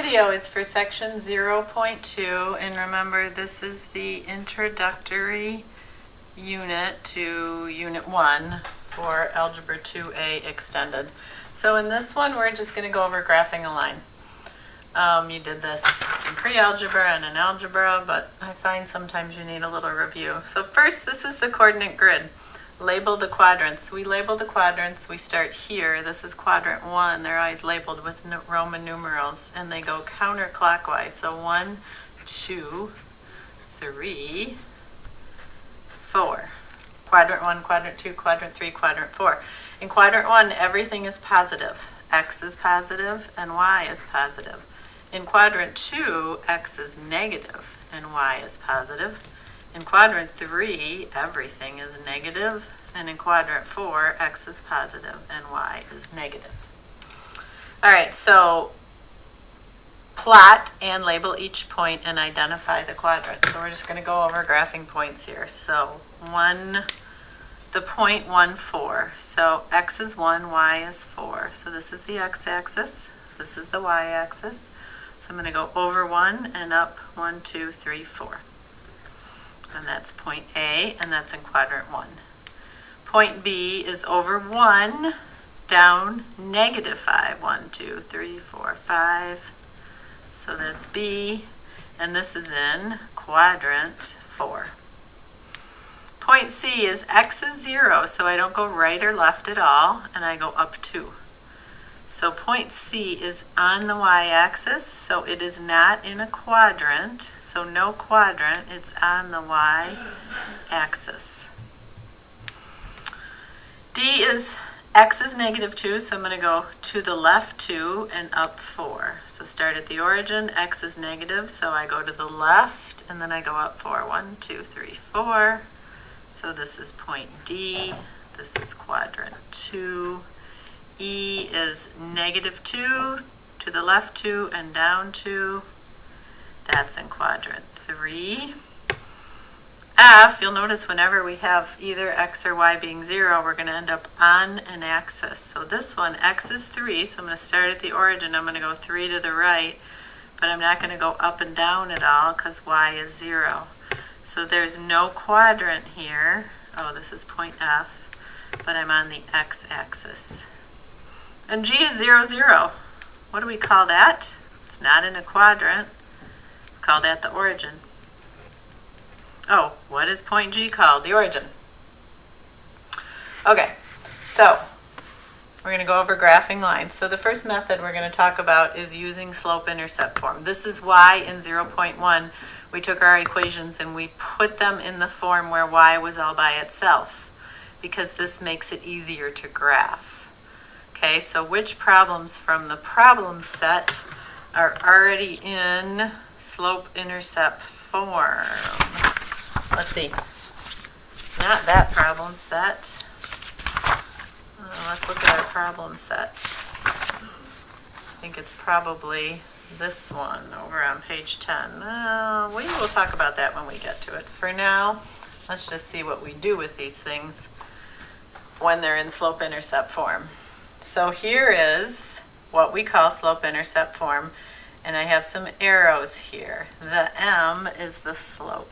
video is for section 0.2, and remember this is the introductory unit to Unit 1 for Algebra 2A Extended. So in this one we're just going to go over graphing a line. You did this in pre-algebra and in algebra, but I find sometimes you need a little review. So first, this is the coordinate grid. Label the quadrants. We label the quadrants. We start here. This is quadrant 1. They're always labeled with Roman numerals, and they go counterclockwise. So 1, 2, 3, 4. Quadrant 1, quadrant 2, quadrant 3, quadrant 4. In quadrant 1, everything is positive. X is positive and Y is positive. In quadrant 2, X is negative and Y is positive. In quadrant 3, everything is negative, and in quadrant 4, X is positive and Y is negative. All right, so plot and label each point and identify the quadrant. So we're just going to go over graphing points here. So the point 1, 4. So X is 1, Y is 4. So this is the X-axis. This is the Y-axis. So I'm going to go over 1 and up 1, 2, 3, 4. And that's point A, and that's in quadrant 1. Point B is over 1, down negative 5. 1, 2, 3, 4, 5. So that's B, and this is in quadrant 4. Point C is X is 0, so I don't go right or left at all, and I go up 2. So point C is on the y-axis, so it is not in a quadrant. So no quadrant, it's on the y-axis. D is X is negative 2, so I'm going to go to the left 2 and up 4. So start at the origin, X is negative, so I go to the left and then I go up 4. 1, 2, 3, 4. So this is point D. This is quadrant 2. E is negative 2, to the left 2 and down 2. That's in quadrant 3. F, you'll notice whenever we have either X or Y being 0, we're going to end up on an axis. So this one, X is 3, so I'm going to start at the origin. I'm going to go 3 to the right, but I'm not going to go up and down at all because Y is 0. So there's no quadrant here. Oh, this is point F, but I'm on the X-axis. And G is 0, 0. What do we call that? It's not in a quadrant. We call that the origin. Oh, what is point G called? The origin. Okay, so we're going to go over graphing lines. So the first method we're going to talk about is using slope-intercept form. This is why in 0.1 we took our equations and we put them in the form where y was all by itself, because this makes it easier to graph. Okay, so which problems from the problem set are already in slope-intercept form? Let's see. Not that problem set. Let's look at our problem set. I think it's probably this one over on page 10. We will talk about that when we get to it. For now, let's just see what we do with these things when they're in slope-intercept form. So here is what we call slope-intercept form, and I have some arrows here. The M is the slope.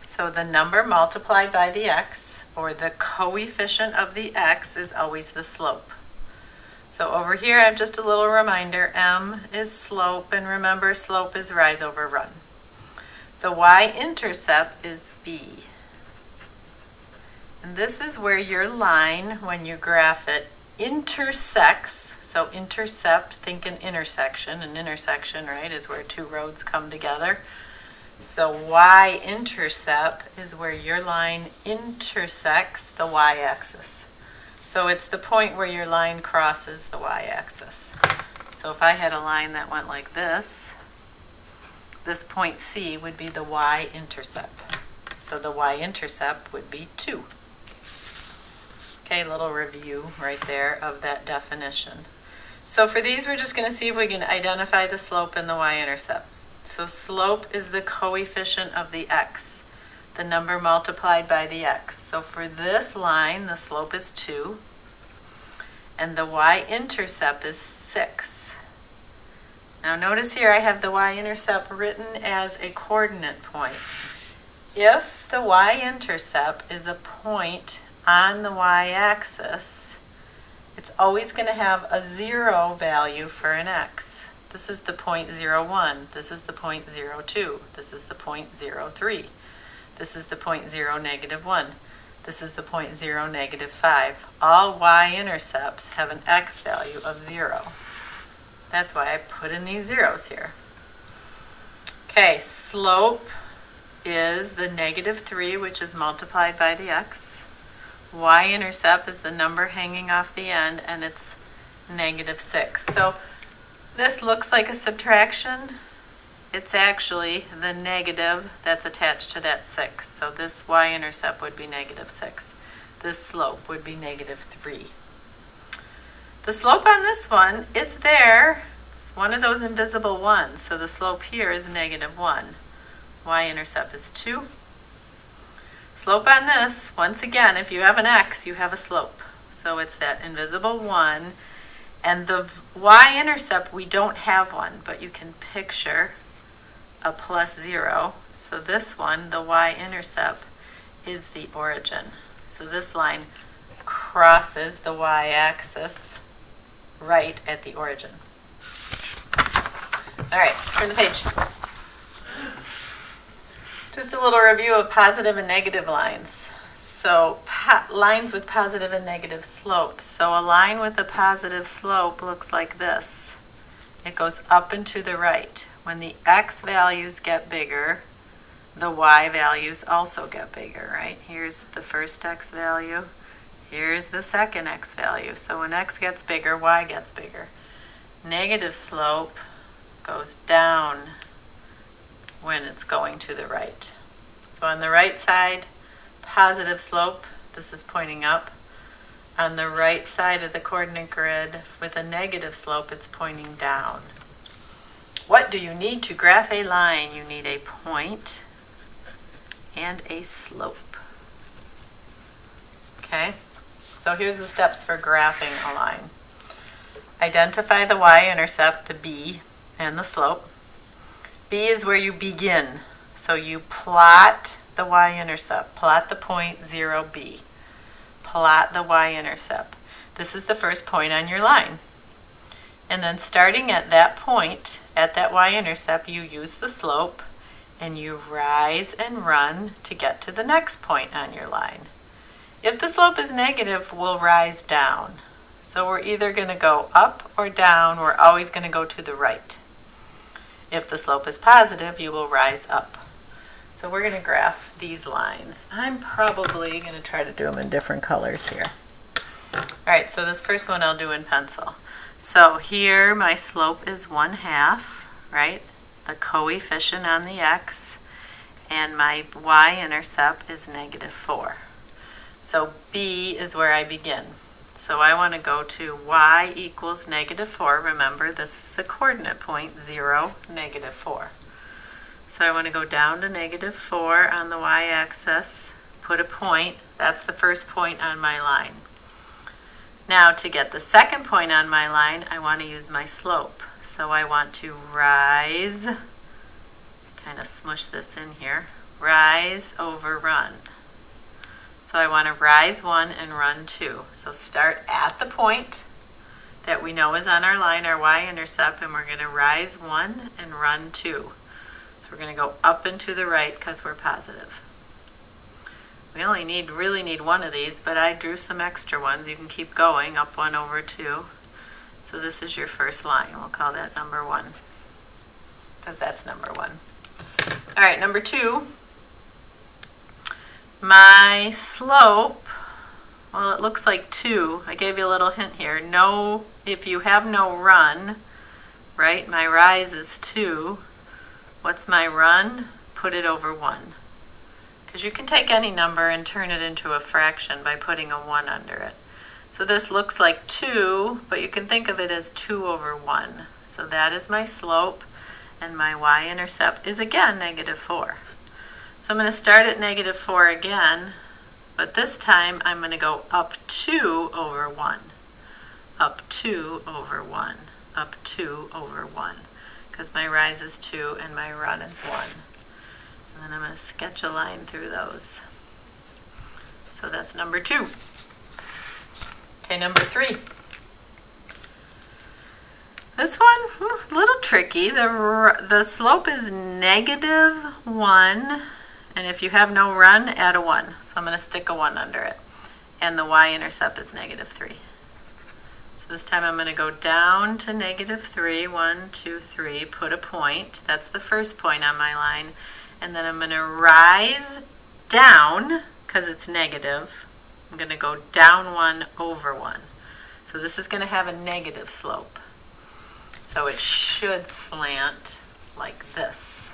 So the number multiplied by the x, or the coefficient of the x, is always the slope. So over here I have just a little reminder, M is slope, and remember slope is rise over run. The y-intercept is B. And this is where your line, when you graph it, intersects. So intercept, think an intersection. An intersection, right, is where two roads come together. So y-intercept is where your line intersects the y-axis. So it's the point where your line crosses the y-axis. So if I had a line that went like this point C would be the y-intercept. So the y-intercept would be 2. Okay, a little review right there of that definition. So for these, we're just going to see if we can identify the slope and the y-intercept. So slope is the coefficient of the x, the number multiplied by the x. So for this line, the slope is 2, and the y-intercept is 6. Now notice here I have the y-intercept written as a coordinate point. If the y-intercept is a point on the y-axis, it's always going to have a 0 value for an x. This is the point 0, this is the point 2, this is the point 3, this is the point 0, -1, this is the point 0, -5. All y-intercepts have an x value of 0. That's why I put in these zeros here. Okay, slope is the -3, which is multiplied by the x. Y-intercept is the number hanging off the end, and it's -6. So this looks like a subtraction. It's actually the negative that's attached to that 6. So this y-intercept would be -6. This slope would be -3. The slope on this one, it's there. It's one of those invisible ones. So the slope here is -1. Y-intercept is 2. Slope on this, once again, if you have an x, you have a slope. So it's that invisible 1. And the y-intercept, we don't have one, but you can picture a +0. So this one, the y-intercept, is the origin. So this line crosses the y-axis right at the origin. All right, turn the page. Just a little review of positive and negative lines. So lines with positive and negative slopes. So a line with a positive slope looks like this. It goes up and to the right. When the x values get bigger, the y values also get bigger, right? Here's the first x value. Here's the second x value. So when x gets bigger, y gets bigger. Negative slope goes down when it's going to the right. So on the right side, positive slope, this is pointing up. On the right side of the coordinate grid, with a negative slope, it's pointing down. What do you need to graph a line? You need a point and a slope. Okay, so here's the steps for graphing a line. Identify the y-intercept, the b, and the slope. B is where you begin. So you plot the y-intercept, plot the point 0b. Plot the y-intercept. This is the first point on your line. And then starting at that point, at that y-intercept, you use the slope and you rise and run to get to the next point on your line. If the slope is negative, we'll rise down. So we're either going to go up or down. We're always going to go to the right. If the slope is positive, you will rise up. So we're going to graph these lines. I'm probably going to try to do them in different colors here. All right, so this first one I'll do in pencil. So here my slope is 1/2, right? The coefficient on the x, and my y-intercept is -4. So B is where I begin. So I want to go to y equals -4. Remember, this is the coordinate point, 0, -4. So I want to go down to -4 on the y-axis, put a point. That's the first point on my line. Now to get the second point on my line, I want to use my slope. So I want to rise, kind of smush this in here, rise over run. So I want to rise 1 and run 2. So start at the point that we know is on our line, our y-intercept, and we're going to rise 1 and run 2. So we're going to go up and to the right because we're positive. We only really need one of these, but I drew some extra ones. You can keep going, up 1 over 2. So this is your first line. We'll call that number 1 because that's number 1. All right, number 2. My slope, well, it looks like 2. I gave you a little hint here. No, if you have no run, right, my rise is 2. What's my run? Put it over 1. Because you can take any number and turn it into a fraction by putting a 1 under it. So this looks like 2, but you can think of it as 2 over 1. So that is my slope, and my y-intercept is again -4. So I'm going to start at -4 again, but this time I'm going to go up 2 over 1, up 2 over 1, up 2 over 1. because my rise is 2 and my run is 1. And then I'm going to sketch a line through those. So that's number 2. Okay, number 3. This one, a little tricky. The slope is -1, and if you have no run, add a 1. So I'm going to stick a 1 under it. And the y-intercept is -3. So this time I'm going to go down to -3, 1, 2, 3, put a point. That's the first point on my line. And then I'm going to rise down, because it's negative. I'm going to go down 1 over 1. So this is going to have a negative slope. So it should slant like this.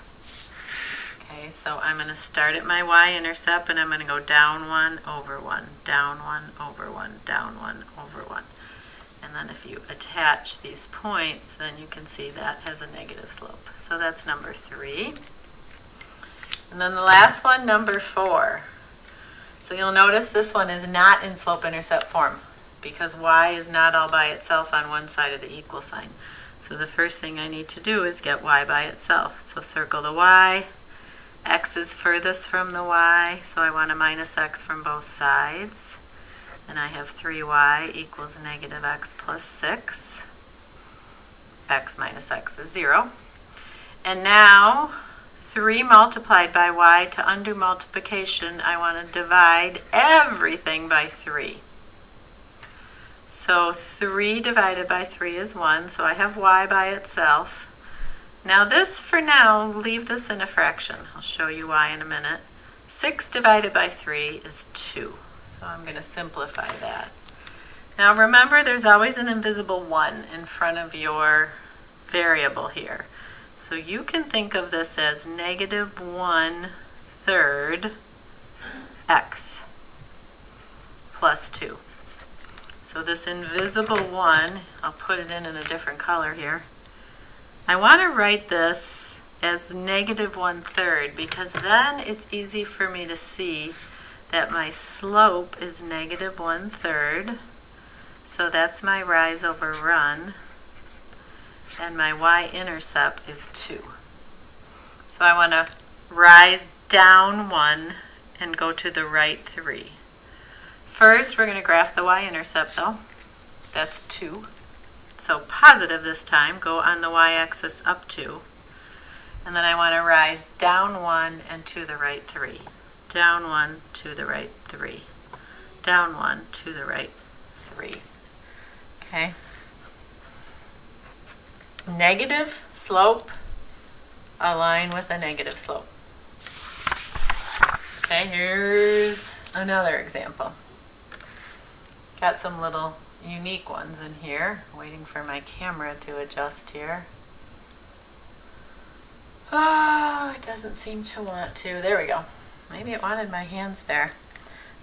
Okay, so I'm going to start at my y-intercept and I'm going to go down 1 over 1, down 1 over 1, down 1 over 1. And then if you attach these points, then you can see that has a negative slope. So that's number 3. And then the last one, number 4. So you'll notice this one is not in slope-intercept form because y is not all by itself on one side of the equal sign. So the first thing I need to do is get y by itself. So circle the y. X is furthest from the y, so I want to minus x from both sides. And I have 3y equals -x plus 6. X minus x is 0. And now 3 multiplied by y, to undo multiplication, I want to divide everything by 3. So 3 divided by 3 is 1, so I have y by itself. Now this, for now, leave this in a fraction. I'll show you why in a minute. 6 divided by 3 is 2. So I'm going to simplify that. Now remember, there's always an invisible 1 in front of your variable here. So you can think of this as -1/3 x plus 2. So this invisible 1, I'll put it in a different color here. I want to write this as -1/3 because then it's easy for me to see that my slope is -1/3. So that's my rise over run. And my y-intercept is 2. So I want to rise down 1 and go to the right 3. First, we're going to graph the y-intercept though. That's 2. So positive this time, go on the y-axis up 2. And then I want to rise down 1 and to the right 3. Down 1 to the right 3. Down 1 to the right 3. Okay. Negative slope, align with a negative slope. Okay, here's another example. Got some little unique ones in here. Waiting for my camera to adjust here. Oh, it doesn't seem to want to. There we go. Maybe it wanted my hands there.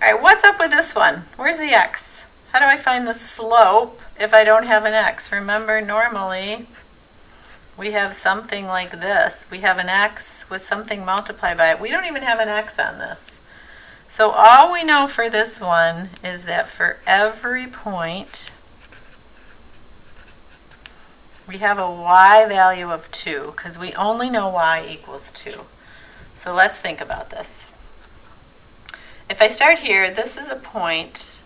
All right, what's up with this one? Where's the x? How do I find the slope if I don't have an x? Remember, normally we have something like this. We have an x with something multiplied by it. We don't even have an x on this. So all we know for this one is that for every point, we have a y value of 2 because we only know y equals 2. So let's think about this. If I start here, this is a point,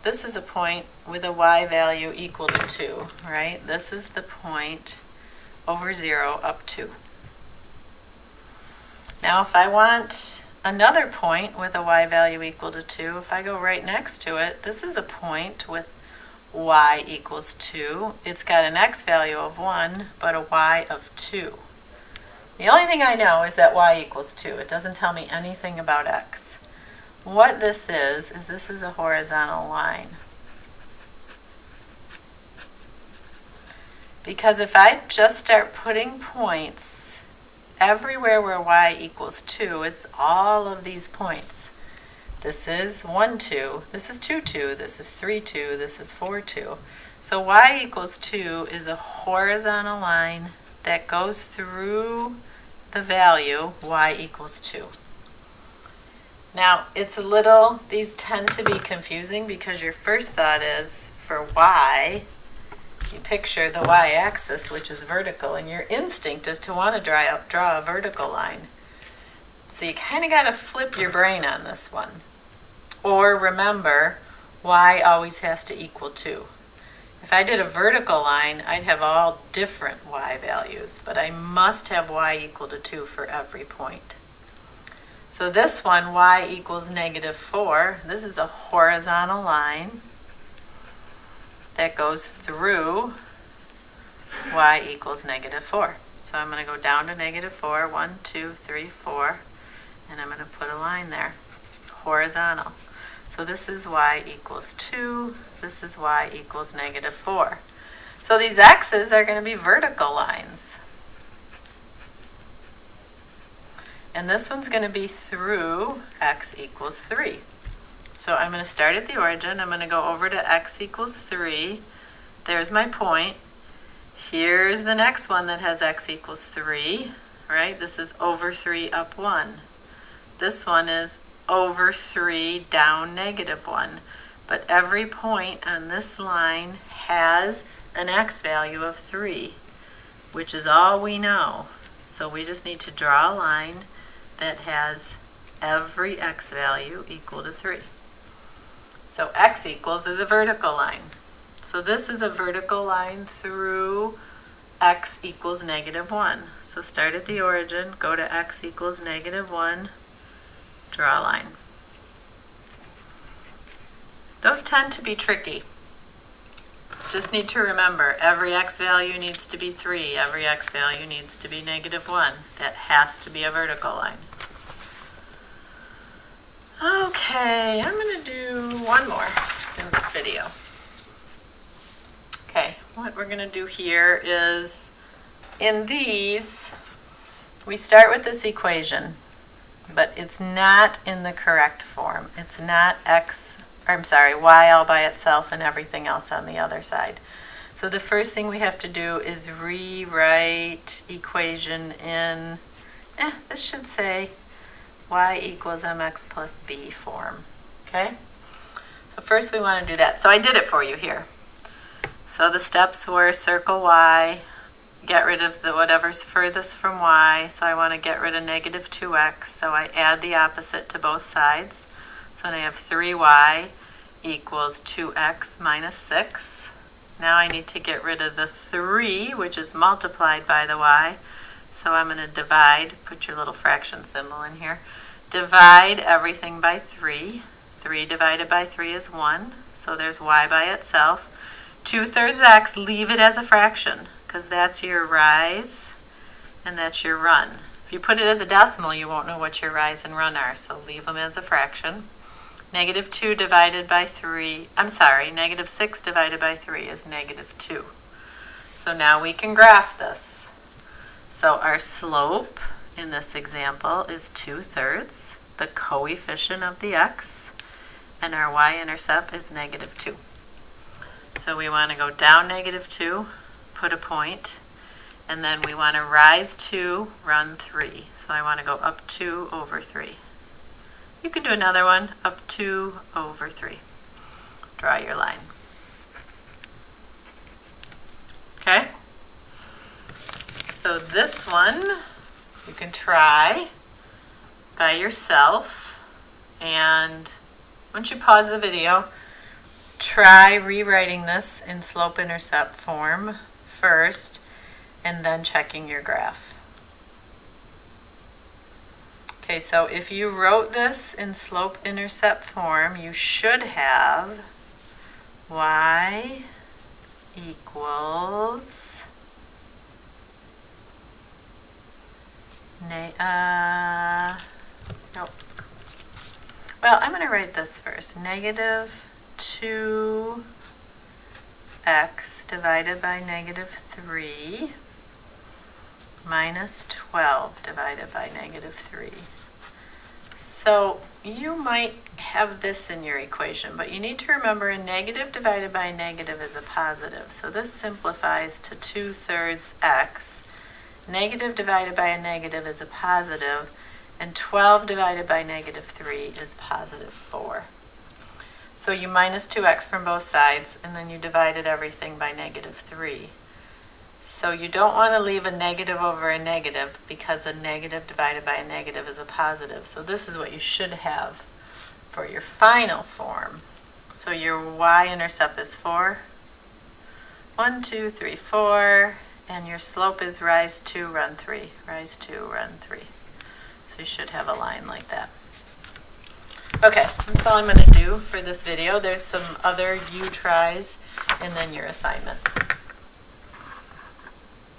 this is a point with a y value equal to 2, right? This is the point over 0 up 2. Now if I want another point with a y value equal to 2, if I go right next to it, this is a point with y equals 2. It's got an x value of 1, but a y of 2. The only thing I know is that y equals 2. It doesn't tell me anything about x. What this is this is a horizontal line. Because if I just start putting points everywhere where y equals 2, it's all of these points. This is 1, 2, this is 2, 2, this is 3, 2, this is 4, 2. So y equals 2 is a horizontal line that goes through the value y equals 2. Now, these tend to be confusing because your first thought is for y, you picture the y-axis, which is vertical, and your instinct is to want to draw a vertical line. So you kind of got to flip your brain on this one. Or remember, y always has to equal 2. If I did a vertical line, I'd have all different y values, but I must have y equal to 2 for every point. So this one, y equals -4, this is a horizontal line that goes through y equals -4. So I'm going to go down to -4, 1, 2, 3, 4, and I'm going to put a line there, horizontal. So this is y equals 2, this is y equals -4. So these x's are going to be vertical lines. And this one's going to be through x equals 3. So I'm going to start at the origin. I'm going to go over to x equals 3. There's my point. Here's the next one that has x equals 3, right? This is over 3 up 1. This one is over 3 down -1. But every point on this line has an x value of 3, which is all we know. So we just need to draw a line that has every x value equal to 3. So x equals is a vertical line. So this is a vertical line through x equals -1. So start at the origin, go to x equals -1, draw a line. Those tend to be tricky. Just need to remember, every x value needs to be 3, every x value needs to be -1. That has to be a vertical line. Okay, I'm going to do one more in this video. Okay, what we're going to do here is, in these, we start with this equation, but it's not in the correct form. It's not y all by itself and everything else on the other side. So the first thing we have to do is rewrite equation in, this should say y equals mx plus b form. Okay? So first we want to do that. So I did it for you here. So the steps were circle y, get rid of the whatever's furthest from y. So I want to get rid of -2x. So I add the opposite to both sides. So then I have 3y equals 2x minus 6. Now I need to get rid of the 3, which is multiplied by the y. So I'm going to divide, put your little fraction symbol in here. Divide everything by 3. 3 divided by 3 is 1. So there's y by itself. 2/3 x, leave it as a fraction, because that's your rise and that's your run. If you put it as a decimal, you won't know what your rise and run are, so leave them as a fraction. -2 divided by 3, -6 divided by 3 is -2. So now we can graph this. So our slope in this example is 2/3, the coefficient of the x, and our y-intercept is -2. So we want to go down -2, put a point, and then we want to rise 2, run 3. So I want to go up 2 over 3. You can do another one, up 2 over 3. Draw your line. Okay? So this one you can try by yourself, and once you pause the video, try rewriting this in slope-intercept form first, and then checking your graph. Okay, so if you wrote this in slope-intercept form, you should have y equals nope. Well, I'm going to write this first. -2x divided by -3 minus 12 divided by -3. So you might have this in your equation, but you need to remember a negative divided by a negative is a positive. So this simplifies to 2/3 x. Negative divided by a negative is a positive, and 12 divided by -3 is +4. So you minus 2x from both sides, and then you divided everything by -3. So you don't want to leave a negative over a negative, because a negative divided by a negative is a positive. So this is what you should have for your final form. So your y-intercept is 4. 1, 2, 3, 4. And your slope is rise 2, run 3. Rise 2, run 3. So you should have a line like that. Okay, that's all I'm going to do for this video. There's some other you tries and then your assignment.